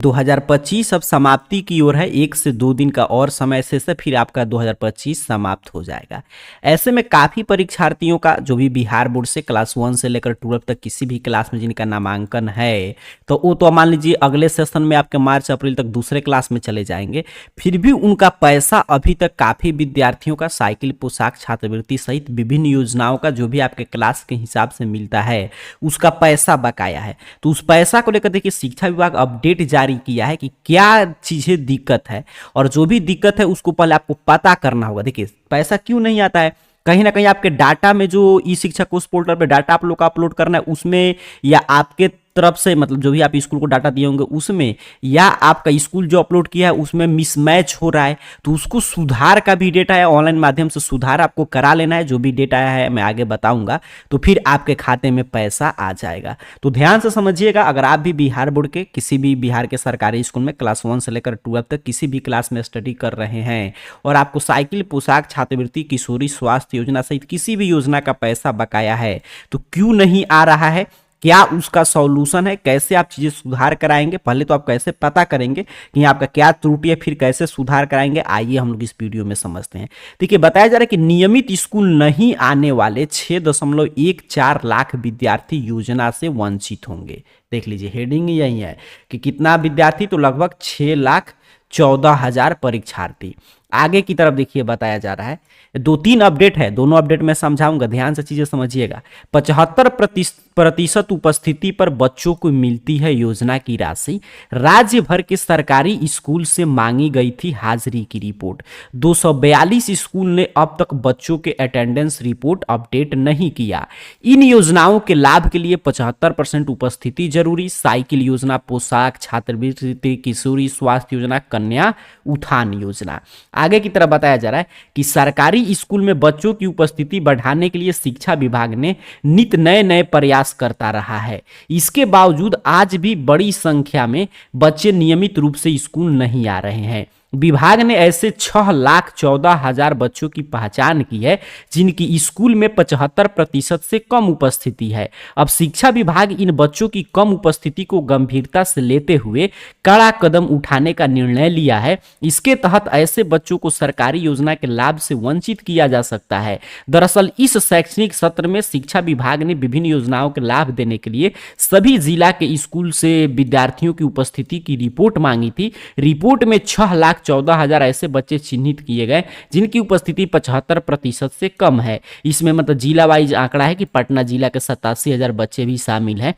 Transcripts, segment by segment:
2025 अब समाप्ति की ओर है। 1 से 2 दिन का और समय शेष है, फिर आपका 2025 समाप्त हो जाएगा। ऐसे में काफ़ी परीक्षार्थियों का जो भी बिहार बोर्ड से क्लास 1 से लेकर 12 तक किसी भी क्लास में जिनका नामांकन है, तो वो तो मान लीजिए अगले सेशन में आपके मार्च अप्रैल तक दूसरे क्लास में चले जाएंगे। फिर भी उनका पैसा अभी तक काफ़ी विद्यार्थियों का साइकिल, पोशाक, छात्रवृत्ति सहित विभिन्न योजनाओं का जो भी आपके क्लास के हिसाब से मिलता है उसका पैसा बकाया है। तो उस पैसा को लेकर देखिए शिक्षा विभाग अपडेट जारी किया है कि क्या चीजें दिक्कत है, और जो भी दिक्कत है उसको पहले आपको पता करना होगा। देखिए पैसा क्यों नहीं आता है, कहीं ना कहीं आपके डाटा में जो ई शिक्षा कोष पोर्टल पे डाटा आप लोग का अपलोड करना है उसमें, या आपके तरफ से मतलब जो भी आप स्कूल को डाटा दिए होंगे उसमें, या आपका स्कूल जो अपलोड किया है उसमें मिसमैच हो रहा है, तो उसको सुधार का भी डेटा है। ऑनलाइन माध्यम से सुधार आपको करा लेना है, जो भी डेटा है मैं आगे बताऊंगा, तो फिर आपके खाते में पैसा आ जाएगा। तो ध्यान से समझिएगा, अगर आप भी बिहार बोर्ड के किसी भी बिहार के सरकारी स्कूल में क्लास 1 से लेकर 12 तक किसी भी क्लास में स्टडी कर रहे हैं और आपको साइकिल, पोशाक, छात्रवृत्ति, किशोरी स्वास्थ्य योजना सहित किसी भी योजना का पैसा बकाया है, तो क्यों नहीं आ रहा है, क्या उसका सॉल्यूशन है, कैसे आप चीजें सुधार कराएंगे, पहले तो आप कैसे पता करेंगे कि आपका क्या त्रुटि है, फिर कैसे सुधार कराएंगे, आइए हम लोग इस वीडियो में समझते हैं। देखिए बताया जा रहा है कि नियमित स्कूल नहीं आने वाले 6.14 लाख विद्यार्थी योजना से वंचित होंगे। देख लीजिए हेडिंग यही है कि कितना विद्यार्थी, तो लगभग 6,14,000 परीक्षार्थी। आगे की तरफ देखिए बताया जा रहा है, 2-3 अपडेट है, दोनों अपडेट में समझाऊंगा, ध्यान से चीजें समझिएगा। 75% उपस्थिति पर बच्चों को मिलती है योजना की राशि। राज्य भर के सरकारी स्कूल से मांगी गई थी हाजिरी की रिपोर्ट। 242 स्कूल ने अब तक बच्चों के अटेंडेंस रिपोर्ट अपडेट नहीं किया। इन योजनाओं के लाभ के लिए 75% उपस्थिति जरूरी। साइकिल योजना, पोशाक, छात्रवृत्ति, किशोरी स्वास्थ्य योजना, कन्या उत्थान योजना। आगे की तरफ बताया जा रहा है कि सरकारी स्कूल में बच्चों की उपस्थिति बढ़ाने के लिए शिक्षा विभाग ने नित नए नए प्रयास करता रहा है। इसके बावजूद आज भी बड़ी संख्या में बच्चे नियमित रूप से स्कूल नहीं आ रहे हैं। विभाग ने ऐसे 6,14,000 बच्चों की पहचान की है जिनकी स्कूल में 75% से कम उपस्थिति है। अब शिक्षा विभाग इन बच्चों की कम उपस्थिति को गंभीरता से लेते हुए कड़ा कदम उठाने का निर्णय लिया है। इसके तहत ऐसे बच्चों को सरकारी योजना के लाभ से वंचित किया जा सकता है। दरअसल इस शैक्षणिक सत्र में शिक्षा विभाग ने विभिन्न योजनाओं के लाभ देने के लिए सभी जिला के स्कूल से विद्यार्थियों की उपस्थिति की रिपोर्ट मांगी थी। रिपोर्ट में 6,14,000 ऐसे बच्चे चिन्हित किए गए जिनकी उपस्थिति 75% से कम है। इसमें मतलब जिला वाइज आंकड़ा है कि पटना जिला के 87,000 बच्चे भी शामिल हैं।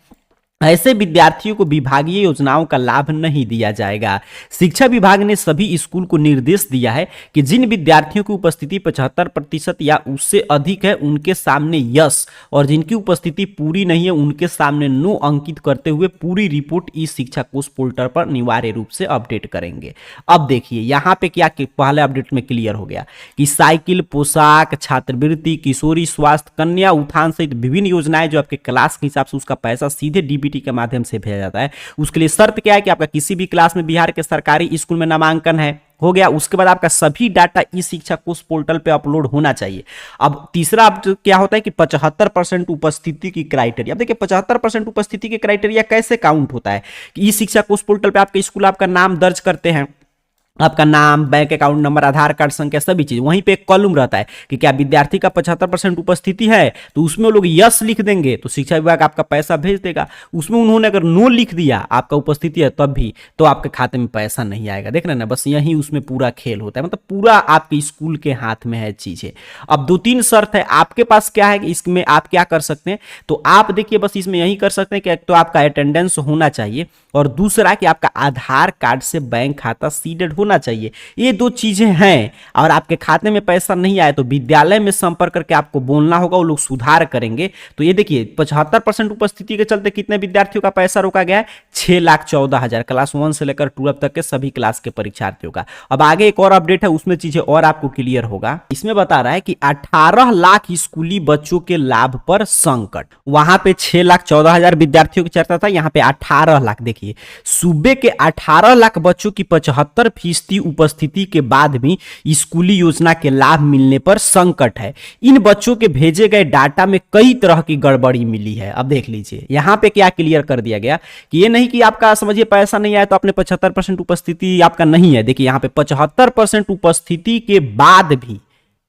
ऐसे विद्यार्थियों को विभागीय योजनाओं का लाभ नहीं दिया जाएगा। शिक्षा विभाग ने सभी स्कूल को निर्देश दिया है कि जिन विद्यार्थियों की उपस्थिति 75% या उससे अधिक है उनके सामने यस, और जिनकी उपस्थिति पूरी नहीं है उनके सामने नो अंकित करते हुए पूरी रिपोर्ट ई शिक्षा कोष पोर्टल पर अनिवार्य रूप से अपडेट करेंगे। अब देखिए यहाँ पे क्या पहले अपडेट में क्लियर हो गया कि साइकिल, पोशाक, छात्रवृत्ति, किशोरी स्वास्थ्य, कन्या उत्थान सहित विभिन्न योजनाएं जो आपके क्लास के हिसाब से उसका पैसा सीधे डीबीटी के माध्यम से भेजा जाता है। उसके लिए शर्त क्या है कि आपका किसी भी क्लास में बिहार के सरकारी स्कूल में नामांकन है, हो गया। उसके बाद आपका सभी डाटा ई शिक्षा कोष पोर्टल पे अपलोड होना चाहिए। अब तीसरा क्या होता है कि 75% उपस्थिति की क्राइटेरिया। अब देखिए 75% उपस्थिति के क्राइटेरिया कैसे काउंट होता है कि ई शिक्षा कोष पोर्टल पे आपके स्कूल आपका नाम दर्ज करते हैं, आपका नाम, बैंक अकाउंट नंबर, आधार कार्ड संख्या, सभी चीज, वहीं पे एक कॉलम रहता है कि क्या विद्यार्थी का 75% उपस्थिति है, तो उसमें वो लोग यस लिख देंगे तो शिक्षा विभाग आपका पैसा भेज देगा। उसमें उन्होंने अगर नो लिख दिया आपका उपस्थिति है तब भी, तो आपके खाते में पैसा नहीं आएगा। देख रहे हैं ना, बस यही उसमें पूरा खेल होता है, मतलब पूरा आपके स्कूल के हाथ में है चीजें। अब 2-3 शर्त है आपके पास, क्या है इसमें आप क्या कर सकते हैं, तो आप देखिए बस इसमें यही कर सकते हैं कि एक तो आपका अटेंडेंस होना चाहिए, और दूसरा कि आपका आधार कार्ड से बैंक खाता सीडेड होना चाहिए। ये 2 चीजें हैं, और आपके खाते में पैसा नहीं आए तो विद्यालय में संपर्क करके आपको बोलना होगा, वो लोग सुधार करेंगे। तो ये देखिए 75% उपस्थिति के चलते कितने विद्यार्थियों का पैसा रोका गया है, 6,14,000, क्लास 1 से लेकर 12 तक के सभी क्लास के परीक्षार्थियों का। अब आगे एक और अपडेट है, उसमें चीजें और आपको क्लियर होगा। इसमें बता रहा है कि 18 लाख स्कूली बच्चों के लाभ पर संकट। वहां पे 6,14,000 विद्यार्थियों की चर्चा था, यहाँ पे 18 लाख। देखिए देखिए, सूबे के 18 लाख बच्चों की 75% उपस्थिति के बाद भी स्कूली योजना के लाभ मिलने पर संकट है। इन बच्चों के भेजे गए डाटा में कई तरह की गड़बड़ी मिली है। अब देख लीजिए यहां पे क्या क्लियर कर दिया गया कि ये नहीं कि आपका समझिए पैसा नहीं आया तो आपने 75% उपस्थिति आपका नहीं है। देखिए यहां पे 75% उपस्थिति के बाद भी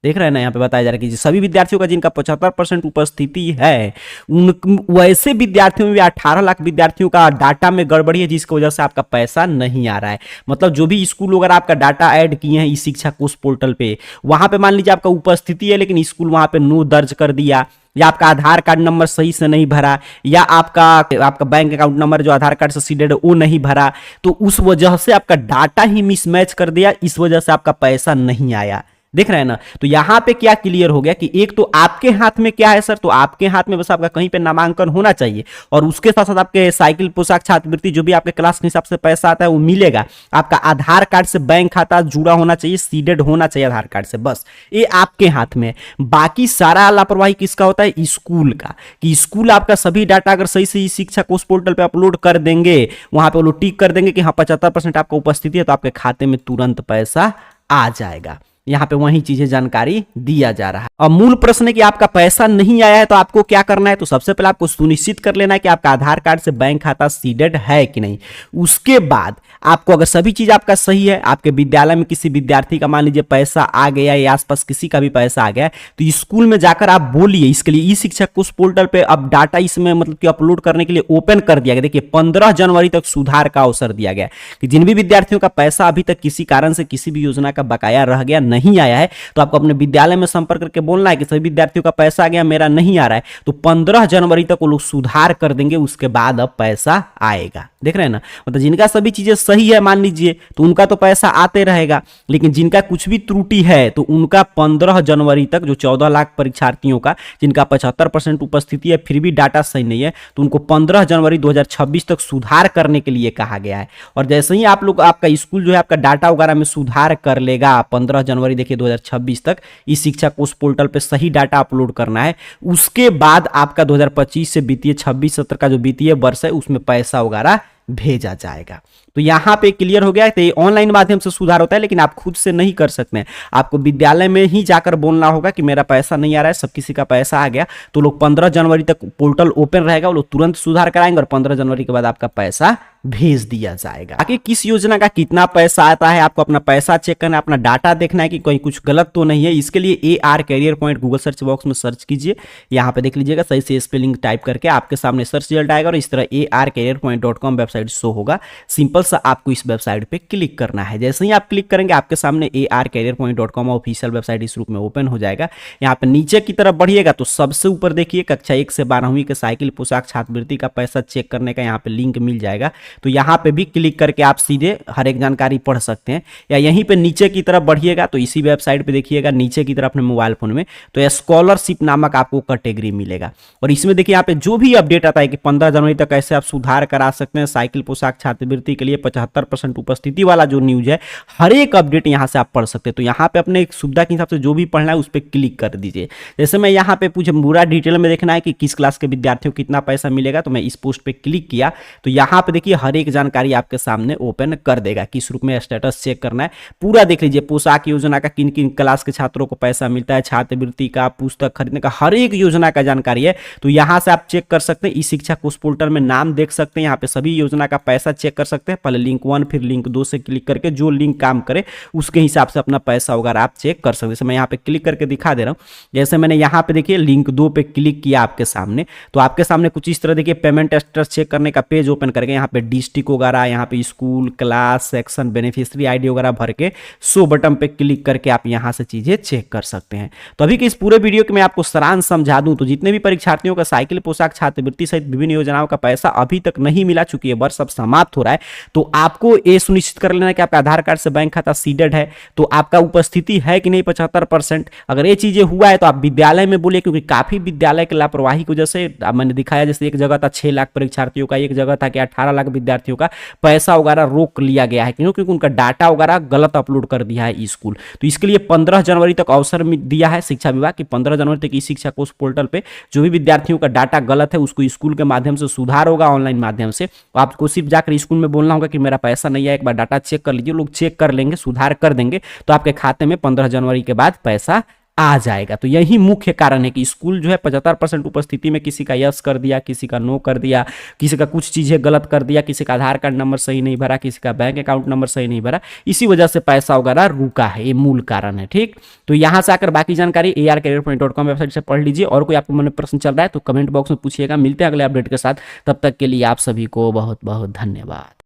देख रहे हैं ना, यहाँ पे बताया जा रहा है कि सभी विद्यार्थियों का जिनका 75% उपस्थिति है उन वैसे विद्यार्थियों में भी 18 लाख विद्यार्थियों का डाटा में गड़बड़ी है, जिसकी वजह से आपका पैसा नहीं आ रहा है। मतलब जो भी स्कूल वगैरह आपका डाटा ऐड किए हैं इस शिक्षा कोष पोर्टल पे, वहां पे मान लीजिए आपका उपस्थिति है लेकिन स्कूल वहां पे नो दर्ज कर दिया, या आपका आधार कार्ड नंबर सही से नहीं भरा, या आपका बैंक अकाउंट नंबर जो आधार कार्ड से सीडेड है वो नहीं भरा, तो उस वजह से आपका डाटा ही मिसमैच कर दिया, इस वजह से आपका पैसा नहीं आया। देख रहे हैं ना, तो यहां पे क्या क्लियर हो गया कि एक तो आपके हाथ में क्या है सर, तो आपके हाथ में बस आपका कहीं पे नामांकन होना चाहिए और उसके साथ साथ आपके साइकिल पोशाक छात्रवृत्ति जो भी आपके क्लास के हिसाब से पैसा आता है वो मिलेगा। आपका आधार कार्ड से बैंक खाता जुड़ा होना चाहिए, सीडेड होना चाहिए आधार कार्ड से, बस ये आपके हाथ में। बाकी सारा लापरवाही किसका होता है, स्कूल का, कि स्कूल आपका सभी डाटा अगर सही से शिक्षा कोष पोर्टल पे अपलोड कर देंगे, वहां पे वो लोग टिक कर देंगे कि हाँ 75% आपका उपस्थिति है, तो आपके खाते में तुरंत पैसा आ जाएगा। यहाँ पे वही चीजें जानकारी दिया जा रहा है। अब मूल प्रश्न है कि आपका पैसा नहीं आया है तो आपको क्या करना है, तो सबसे पहले आपको सुनिश्चित कर लेना है कि आपका आधार कार्ड से बैंक खाता सीडेड है कि नहीं। उसके बाद आपको अगर सभी चीज आपका सही है, आपके विद्यालय में किसी विद्यार्थी का मान लीजिए पैसा आ गया या आसपास किसी का भी पैसा आ गया, तो स्कूल में जाकर आप बोलिए। इसके लिए ई शिक्षा कोष पोर्टल पे अब डाटा इसमें मतलब कि अपलोड करने के लिए ओपन कर दिया गया। देखिए 15 जनवरी तक सुधार का अवसर दिया गया कि जिन भी विद्यार्थियों का पैसा अभी तक किसी कारण से किसी भी योजना का बकाया रह गया नहीं आया है, तो आपको अपने विद्यालय में संपर्क करके बोलना है कि सभी विद्यार्थियों का पैसा आ गया, मेरा नहीं आ रहा है। तो 15 जनवरी तक वो लोग सुधार कर देंगे, उसके बाद अब पैसा आएगा। देख रहे हैं ना, मतलब जिनका सभी चीजें सही है मान लीजिए तो उनका तो पैसा आते रहेगा, लेकिन जिनका कुछ भी त्रुटि है तो उनका 15 जनवरी तक, जो 14 लाख परीक्षार्थियों का जिनका 75% उपस्थिति है फिर भी डाटा सही नहीं है, तो उनको 15 जनवरी 2026 तक सुधार करने के लिए कहा गया है। और जैसे ही आप लोग आपका स्कूल जो है आपका डाटा वगैरह में सुधार कर लेगा 15 जनवरी देखिए 2026 तक इस शिक्षा कोष पोर्टल पे सही डाटा अपलोड करना है, उसके बाद आपका 2025 से वित्तीय 26-27 का जो वित्तीय वर्ष है उसमें पैसा वगैरह भेजा जाएगा। तो यहां पे क्लियर हो गया। तो ये ऑनलाइन माध्यम से सुधार होता है, लेकिन आप खुद से नहीं कर सकते हैं, आपको विद्यालय में ही जाकर बोलना होगा कि मेरा पैसा नहीं आ रहा है, सब किसी का पैसा आ गया। तो लोग 15 जनवरी तक पोर्टल ओपन रहेगा, वो लोग तुरंत सुधार कराएंगे और 15 जनवरी के बाद आपका पैसा भेज दिया जाएगा। आगे किस योजना का कितना पैसा आता है, आपको अपना पैसा चेक करना है, अपना डाटा देखना है कि कहीं कुछ गलत तो नहीं है। इसके लिए AR career point Google search box में सर्च कीजिए, यहाँ पे देख लीजिएगा सही से स्पेलिंग टाइप करके आपके सामने सर्च रिजल्ट आएगा और इस तरह arcareerpoint.com वेबसाइट शो होगा। सिंपल सा आपको इस वेबसाइट पे क्लिक करना है। जैसे ही आप क्लिक करेंगे आपके सामने arcareerpoint.com ऑफिशियल वेबसाइट इस रूप में ओपन हो जाएगा। यहाँ पे नीचे की तरफ बढ़िएगा तो सबसे ऊपर देखिए कक्षा 1 से 12वीं के साइकिल पोशाक छात्रवृत्ति का पैसा चेक करने का यहाँ पे लिंक मिल जाएगा। तो यहाँ पे भी क्लिक करके आप सीधे हर एक जानकारी पढ़ सकते हैं, या यहीं पे नीचे की तरफ बढ़िएगा तो इसी वेबसाइट पे देखिएगा नीचे की तरफ अपने मोबाइल फोन में तो स्कॉलरशिप नामक आपको कैटेगरी मिलेगा। और इसमें देखिए यहाँ पे जो भी अपडेट आता है कि 15 जनवरी तक ऐसे आप सुधार करा सकते हैं साइकिल पोशाक छात्रवृत्ति के लिए 75% उपस्थिति वाला जो न्यूज है, हर एक अपडेट यहाँ से आप पढ़ सकते हैं। तो यहाँ पे अपने सुविधा के हिसाब से जो भी पढ़ना है उस पर क्लिक कर दीजिए। जैसे मैं यहाँ पे पूरा डिटेल में देखना है कि किस क्लास के विद्यार्थियों को कितना पैसा मिलेगा, तो मैं इस पोस्ट पे क्लिक किया तो यहाँ पे देखिए हर एक जानकारी आपके सामने ओपन कर देगा, किस रूप में स्टेटस चेक करना है पूरा देख लीजिए। पोशाक योजना का किन किन क्लास के छात्रों को पैसा मिलता है, छात्रवृत्ति का, पुस्तक खरीदने का, हर एक योजना का जानकारी है। तो यहाँ से आप चेक कर सकते हैं, ई शिक्षा कोष पोर्टल में नाम देख सकते हैं, यहाँ पे सभी योजना का पैसा चेक कर सकते हैं। पहले लिंक 1 फिर लिंक 2 से क्लिक करके जो लिंक काम करे उसके हिसाब से अपना पैसा वगैरह आप चेक कर सकते हैं। जैसे मैं यहाँ पे क्लिक करके दिखा दे रहा हूँ, जैसे मैंने यहाँ पे देखिए लिंक 2 पे क्लिक किया आपके सामने, तो आपके सामने कुछ इस तरह देखिए पेमेंट स्टेटस चेक करने का पेज ओपन करके यहाँ पे डिस्ट्रिक्ट वगैरह, यहाँ पे school, class, section, beneficiary ID वगैरह भर के 100 बटन पे क्लिक करके आप यहाँ से चीजें चेक कर सकते हैं। तो अभी के इस पूरे वीडियो के मैं आपको सारांश समझा दूं तो जितने भी परीक्षार्थियों का साइकिल पोशाक छात्रवृत्ति सहित विभिन्न योजनाओं का पैसा अभी तक नहीं मिला, चूंकि ये वर्ष अब समाप्त हो रहा है, तो आपको ये सुनिश्चित कर लेना है कि आपका आधार कार्ड से बैंक खाता सीडेड है, तो आपका उपस्थिति है कि नहीं 75%। अगर ये चीजें हुआ है तो आप विद्यालय में बोलिए, क्योंकि काफी विद्यालय की लापरवाही की वजह से मैंने दिखाया, जैसे एक जगह था 6 लाख परीक्षार्थियों का, एक जगह था कि 18 लाख विद्यार्थियों का पैसा वगैरह रोक लिया गया है, क्योंकि उनका डाटा वगैरह गलत अपलोड कर दिया है स्कूल। तो इसके लिए 15 जनवरी तक अवसर दिया है शिक्षा विभाग कि 15 जनवरी तक ई शिक्षा कोष पोर्टल पे जो भी विद्यार्थियों का डाटा गलत है उसको स्कूल के माध्यम से सुधार होगा, ऑनलाइन माध्यम से। आपको सिर्फ जाकर स्कूल में बोलना होगा कि मेरा पैसा नहीं है, एक बार डाटा चेक कर लीजिए, लोग चेक कर लेंगे, सुधार कर देंगे, तो आपके खाते में 15 जनवरी के बाद पैसा आ जाएगा। तो यही मुख्य कारण है कि स्कूल जो है 75% उपस्थिति में किसी का यस कर दिया, किसी का नो कर दिया, किसी का कुछ चीजें गलत कर दिया, किसी का आधार कार्ड नंबर सही नहीं भरा, किसी का बैंक अकाउंट नंबर सही नहीं भरा, इसी वजह से पैसा वगैरह रुका है, ये मूल कारण है। ठीक, तो यहां से आकर बाकी जानकारी arcareerpoint.com वेबसाइट से पढ़ लीजिए। और कोई आपको मन में प्रश्न चल रहा है तो कमेंट बॉक्स में पूछिएगा। मिलते हैं अगले अपडेट के साथ, तब तक के लिए आप सभी को बहुत बहुत धन्यवाद।